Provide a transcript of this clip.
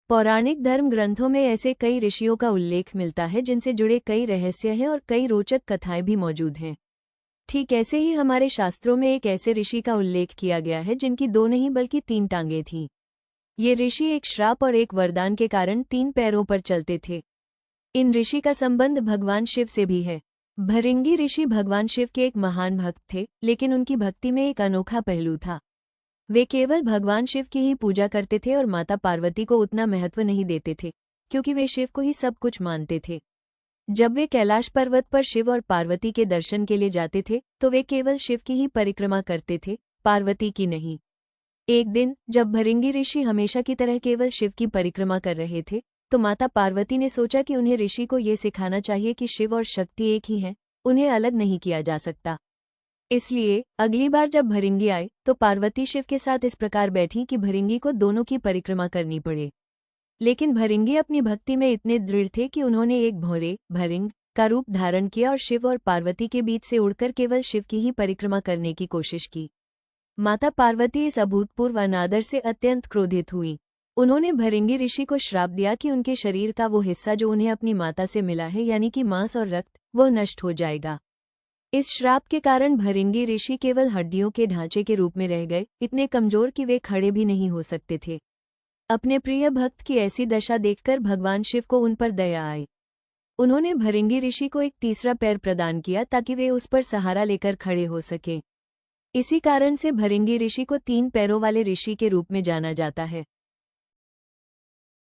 पौराणिक धर्म ग्रंथों में ऐसे कई ऋषियों का उल्लेख मिलता है जिनसे जुड़े कई रहस्य हैं और कई रोचक कथाएं भी मौजूद हैं। ठीक ऐसे ही हमारे शास्त्रों में एक ऐसे ऋषि का उल्लेख किया गया है जिनकी दो नहीं बल्कि तीन टांगें थीं। ये ऋषि एक श्राप और एक वरदान के कारण तीन पैरों पर चलते थे। इन ऋषि का संबंध भगवान शिव से भी है। भृंगी ऋषि भगवान शिव के एक महान भक्त थे, लेकिन उनकी भक्ति में एक अनोखा पहलू था। वे केवल भगवान शिव की ही पूजा करते थे और माता पार्वती को उतना महत्व नहीं देते थे, क्योंकि वे शिव को ही सब कुछ मानते थे। जब वे कैलाश पर्वत पर शिव और पार्वती के दर्शन के लिए जाते थे तो वे केवल शिव की ही परिक्रमा करते थे, पार्वती की नहीं। एक दिन जब भृंगी ऋषि हमेशा की तरह केवल शिव की परिक्रमा कर रहे थे, तो माता पार्वती ने सोचा कि उन्हें ऋषि को ये सिखाना चाहिए कि शिव और शक्ति एक ही हैं, उन्हें अलग नहीं किया जा सकता। इसलिए अगली बार जब भृंगी आए तो पार्वती शिव के साथ इस प्रकार बैठी कि भृंगी को दोनों की परिक्रमा करनी पड़े। लेकिन भृंगी अपनी भक्ति में इतने दृढ़ थे कि उन्होंने एक भौरे भृंग का रूप धारण किया और शिव और पार्वती के बीच से उड़कर केवल शिव की ही परिक्रमा करने की कोशिश की। माता पार्वती इस अभूतपूर्व अनादर से अत्यंत क्रोधित हुई। उन्होंने भृंगी ऋषि को श्राप दिया कि उनके शरीर का वो हिस्सा जो उन्हें अपनी माता से मिला है, यानी कि मांस और रक्त, वो नष्ट हो जाएगा। इस श्राप के कारण भृंगी ऋषि केवल हड्डियों के ढांचे के रूप में रह गए, इतने कमजोर कि वे खड़े भी नहीं हो सकते थे। अपने प्रिय भक्त की ऐसी दशा देखकर भगवान शिव को उन पर दया आई। उन्होंने भृंगी ऋषि को एक तीसरा पैर प्रदान किया ताकि वे उस पर सहारा लेकर खड़े हो सकें। इसी कारण से भृंगी ऋषि को तीन पैरों वाले ऋषि के रूप में जाना जाता है।